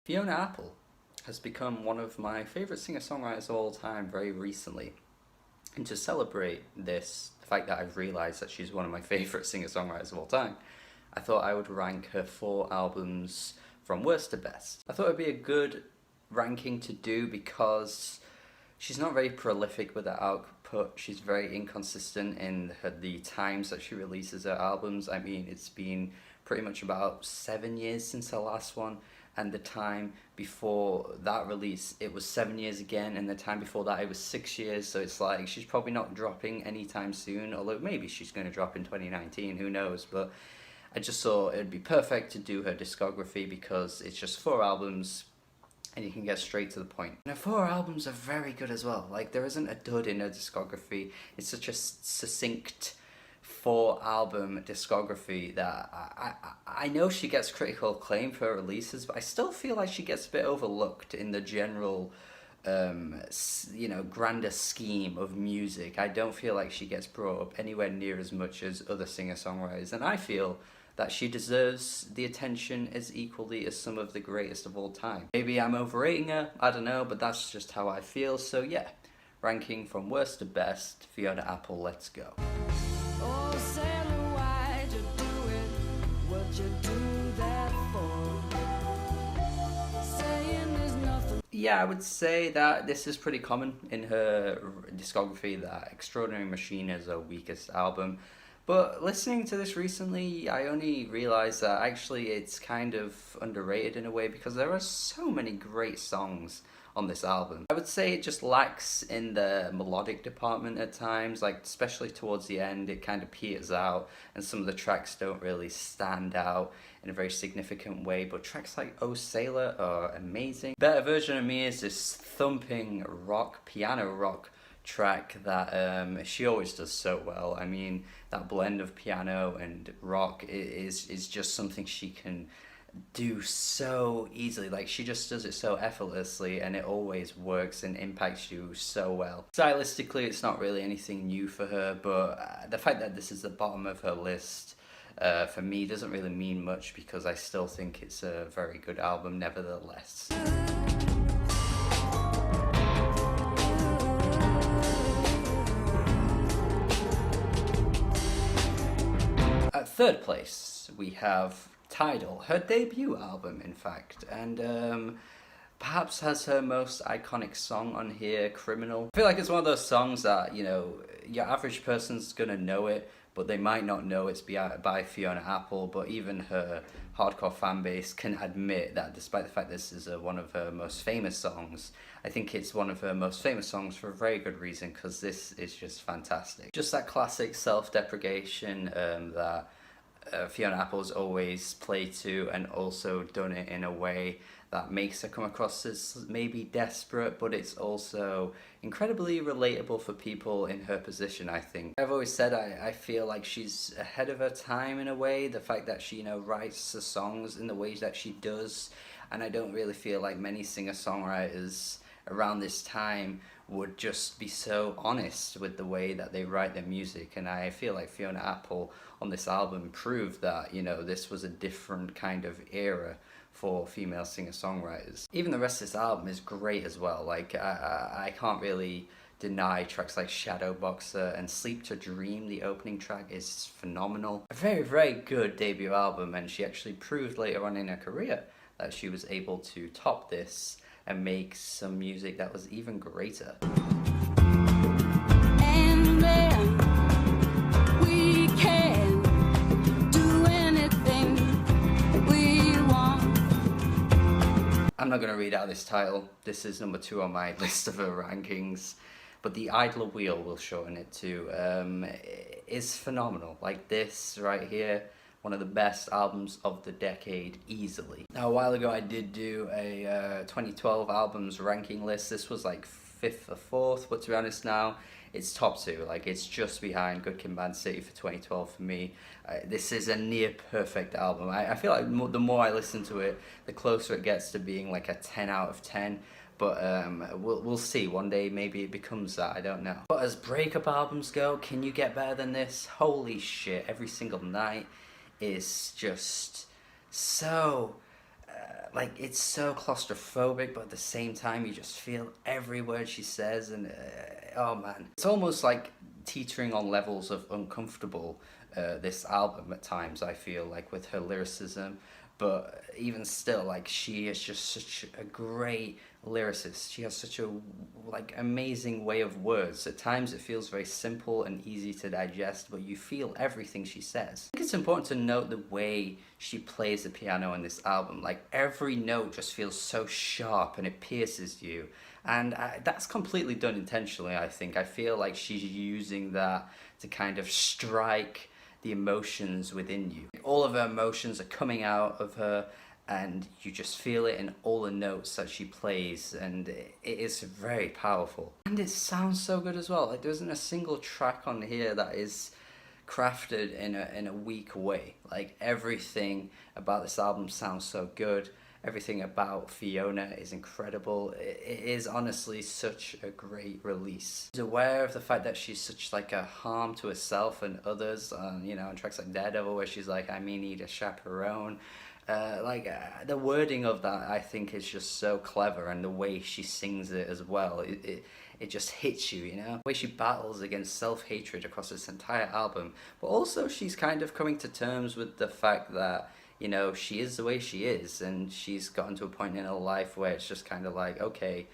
Fiona Apple has become one of my favourite singer-songwriters of all time very recently. And to celebrate this, the fact that I've realised that she's one of my favourite singer-songwriters of all time, I thought I would rank her 4 albums from worst to best. I thought it'd be a good ranking to do because she's not very prolific with her output. She's very inconsistent in the times that she releases her albums. I mean, it's been pretty much about 7 years since her last one, and the time before that release it was 7 years again, and the time before that it was 6 years. So it's like she's probably not dropping anytime soon, although maybe she's going to drop in 2019, who knows. But I just thought it'd be perfect to do her discography because it's just 4 albums and you can get straight to the point. And her 4 albums are very good as well. Like, there isn't a dud in her discography. It's such a succinct 4-album discography that I know she gets critical acclaim for her releases, but I still feel like she gets a bit overlooked in the general grander scheme of music. I don't feel like she gets brought up anywhere near as much as other singer-songwriters, and I feel that she deserves the attention as equally as some of the greatest of all time. Maybe I'm overrating her, I don't know, but that's just how I feel. So yeah, ranking from worst to best, Fiona Apple, let's go. Oh, Sailor, why'd you do it? What'd you do that for? Saying there's nothing. Yeah, I would say that this is pretty common in her discography, that Extraordinary Machine is her weakest album. But listening to this recently, I only realised that actually it's kind of underrated in a way because there are so many great songs on this album. I would say it just lacks in the melodic department at times, like especially towards the end it kind of peters out and some of the tracks don't really stand out in a very significant way, but tracks like Oh Sailor are amazing. Better Version of Me is this thumping piano rock track that she always does so well. I mean, that blend of piano and rock is just something she can do so easily. Like, she just does it so effortlessly and it always works and impacts you so well. Stylistically, it's not really anything new for her, but the fact that this is the bottom of her list for me doesn't really mean much because I still think it's a very good album nevertheless. At third place, we have Tidal, her debut album, in fact, and perhaps has her most iconic song on here, Criminal. I feel like it's one of those songs that, you know, your average person's gonna know it, but they might not know it's by Fiona Apple, but even her hardcore fan base can admit that despite the fact this is one of her most famous songs, I think it's one of her most famous songs for a very good reason, because this is just fantastic. Just that classic self-deprecation that Fiona Apple's always played to, and also done it in a way that makes her come across as maybe desperate, but it's also incredibly relatable for people in her position, I think. I've always said I feel like she's ahead of her time in a way, the fact that she, you know, writes the songs in the ways that she does, and I don't really feel like many singer-songwriters around this time would just be so honest with the way that they write their music, and I feel like Fiona Apple on this album proved that, you know, this was a different kind of era for female singer-songwriters. Even the rest of this album is great as well. Like, I can't really deny tracks like Shadow Boxer and Sleep to Dream. The opening track is phenomenal. A very, very good debut album, and she actually proved later on in her career that she was able to top this and make some music that was even greater. And then we can do anything we want. I'm not going to read out this title. This is number 2 on my list of her rankings, but The Idler Wheel, will shorten it to, is phenomenal. Like, this right here, one of the best albums of the decade, easily. Now, a while ago I did do a 2012 albums ranking list. This was like 5th or 4th, but to be honest now, it's top 2. Like, it's just behind Good Kid, Mad City for 2012 for me. This is a near perfect album. I feel like the more I listen to it, the closer it gets to being like a 10 out of 10. But we'll see. One day maybe it becomes that, I don't know. But as breakup albums go, can you get better than this? Holy shit, Every Single Night is just so like it's so claustrophobic, but at the same time you just feel every word she says, and oh man, it's almost like teetering on levels of uncomfortable. This album at times I feel like with her lyricism, but even still, like she is just such a great lyricist. She has such a like amazing way of words. At times it feels very simple and easy to digest, but you feel everything she says. I think it's important to note the way she plays the piano in this album. Like every note just feels so sharp and it pierces you. And that's completely done intentionally, I think. I feel like she's using that to kind of strike the emotions within you. All of her emotions are coming out of her, and you just feel it in all the notes that she plays, and it is very powerful. And it sounds so good as well. Like there isn't a single track on here that is crafted in a weak way. Like everything about this album sounds so good. Everything about Fiona is incredible. It is honestly such a great release. She's aware of the fact that she's such like a harm to herself and others. You know, on tracks like Daredevil, where she's like, "I may need a chaperone." The wording of that I think is just so clever, and the way she sings it as well. It just hits you, you know? The way she battles against self-hatred across this entire album. But also she's kind of coming to terms with the fact that, you know, she is the way she is, and she's gotten to a point in her life where it's just kind of like, okay,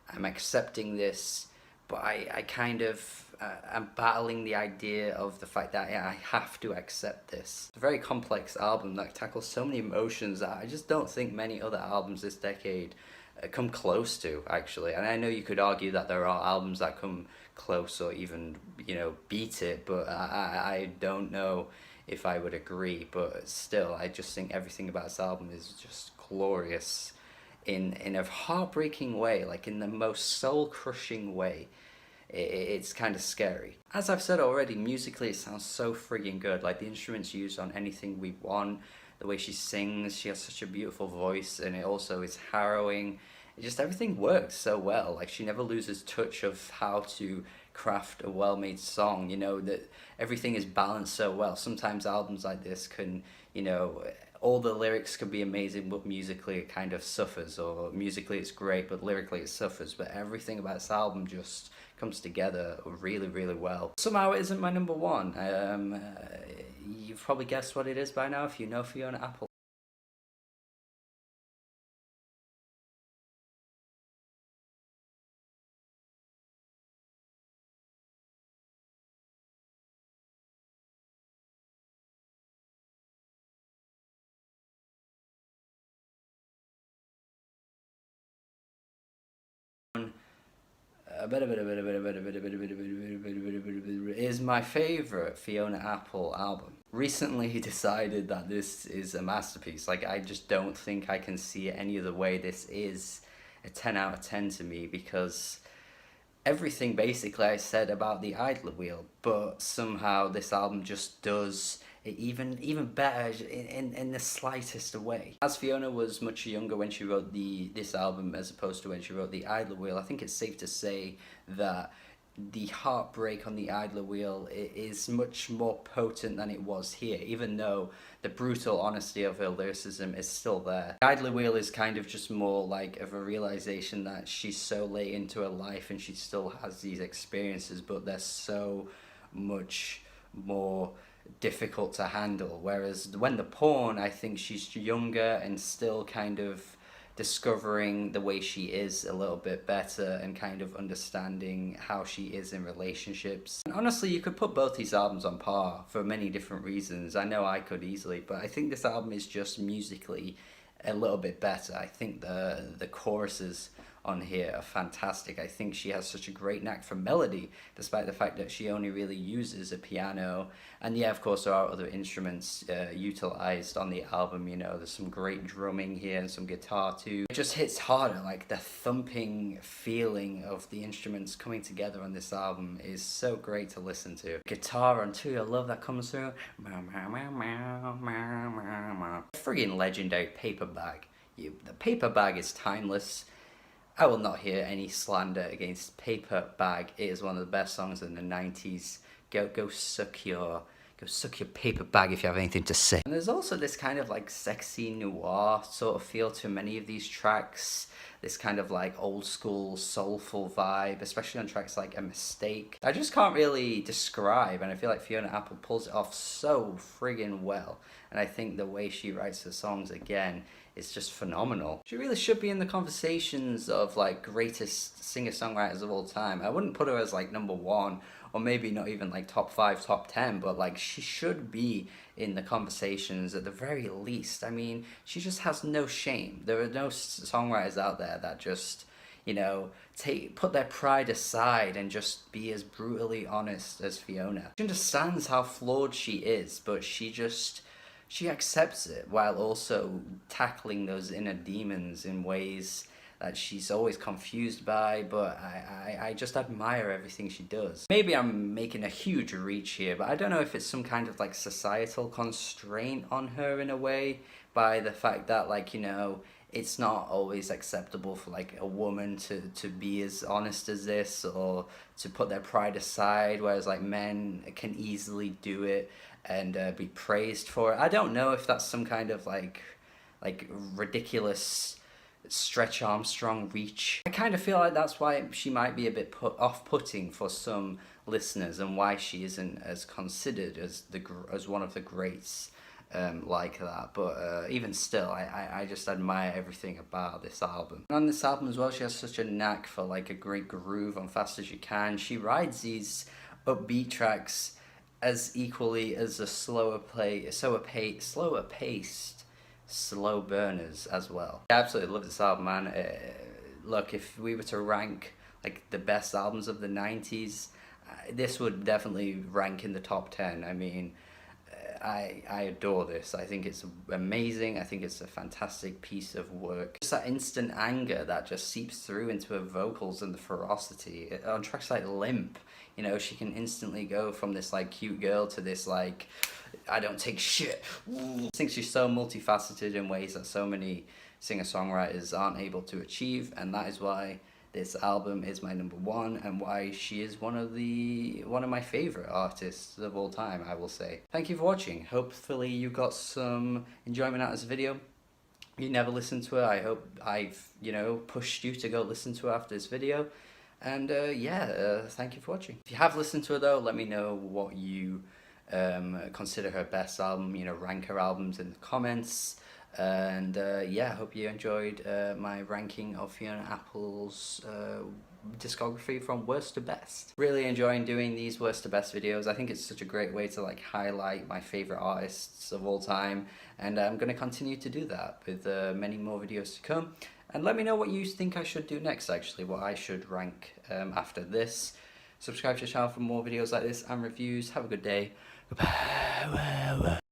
I'm accepting this, but I kind of, I'm battling the idea of the fact that I have to accept this. It's a very complex album that tackles so many emotions that I just don't think many other albums this decade come close to, actually. And I know you could argue that there are albums that come close or even, you know, beat it, but I don't know if I would agree. But still, I just think everything about this album is just glorious in a heartbreaking way, like in the most soul-crushing way. It's kind of scary. As I've said already, musically it sounds so friggin' good. Like the instruments used on Anything We Want, the way she sings, she has such a beautiful voice, and it also is harrowing. It just, everything works so well. Like she never loses touch of how to craft a well-made song, you know, that everything is balanced so well. Sometimes albums like this can, you know, all the lyrics can be amazing, but musically it kind of suffers, or musically it's great, but lyrically it suffers. But everything about this album just comes together really, really well. Somehow it isn't my number one. You've probably guessed what it is by now if you know Fiona Apple. Is my favorite Fiona Apple album. Recently he decided that this is a masterpiece. Like I just don't think I can see it any other way. This is a 10 out of 10 to me, because everything basically I said about the Idler Wheel, but somehow this album just does it even better in the slightest way. As Fiona was much younger when she wrote this album as opposed to when she wrote the Idler Wheel, I think it's safe to say that the heartbreak on the Idler Wheel is much more potent than it was here, even though the brutal honesty of her lyricism is still there. The Idler Wheel is kind of just more like of a realization that she's so late into her life and she still has these experiences, but they're so much more difficult to handle. Whereas when the Pawn, I think she's younger and still kind of discovering the way she is a little bit better and kind of understanding how she is in relationships. And honestly, you could put both these albums on par for many different reasons. I know I could easily, but I think this album is just musically a little bit better. I think the choruses on here are fantastic. I think she has such a great knack for melody, despite the fact that she only really uses a piano. And yeah, of course, there are other instruments utilized on the album. You know, there's some great drumming here and some guitar too. It just hits harder, like the thumping feeling of the instruments coming together on this album is so great to listen to. Guitar on too, I love that comes through. Friggin' legendary Paper Bag. The Paper Bag is timeless. I will not hear any slander against Paper Bag. It is one of the best songs in the 90s. Go suck your go suck your paper bag if you have anything to say. And there's also this kind of like sexy noir sort of feel to many of these tracks. This kind of like old school soulful vibe, especially on tracks like A Mistake. I just can't really describe, and I feel like Fiona Apple pulls it off so friggin' well. And I think the way she writes her songs, again, is just phenomenal. She really should be in the conversations of like greatest singer-songwriters of all time. I wouldn't put her as like #1, or maybe not even like top 5, top 10, but like she should be in the conversations at the very least. I mean, she just has no shame. There are no songwriters out there that just, you know, put their pride aside and just be as brutally honest as Fiona. She understands how flawed she is, but she accepts it while also tackling those inner demons in ways that she's always confused by, but I just admire everything she does. Maybe I'm making a huge reach here, but I don't know if it's some kind of like societal constraint on her in a way, by the fact that, like, you know, it's not always acceptable for like a woman to be as honest as this, or to put their pride aside, whereas like men can easily do it and be praised for it. I don't know if that's some kind of like ridiculous Stretch Armstrong reach. I kind of feel like that's why she might be a bit off-putting for some listeners, and why she isn't as considered as one of the greats like that. But even still, I just admire everything about this album. And on this album as well, she has such a knack for like a great groove on Fast As You Can. She rides these upbeat tracks as equally as the slower paced slow burners as well. I absolutely love this album, man. Look, if we were to rank like the best albums of the 90s, this would definitely rank in the top 10. I mean, I adore this. I think it's amazing. I think it's a fantastic piece of work. Just that instant anger that just seeps through into her vocals, and the ferocity. On tracks like Limp, you know, she can instantly go from this like cute girl to this like, I don't take shit. I think she's so multifaceted in ways that so many singer-songwriters aren't able to achieve, and that is why this album is my #1, and why she is one of my favorite artists of all time, I will say. Thank you for watching. Hopefully you got some enjoyment out of this video. If you never listened to her, I hope I've, you know, pushed you to go listen to her after this video. And thank you for watching. If you have listened to her though, let me know what you consider her best album. You know, rank her albums in the comments. And I hope you enjoyed my ranking of Fiona Apple's discography from worst to best. Really enjoying doing these worst to best videos. I think it's such a great way to like highlight my favorite artists of all time, and I'm going to continue to do that with many more videos to come. And let me know what you think I should do next, actually, what I should rank after this. Subscribe to the channel for more videos like this and reviews. Have a good day. Goodbye.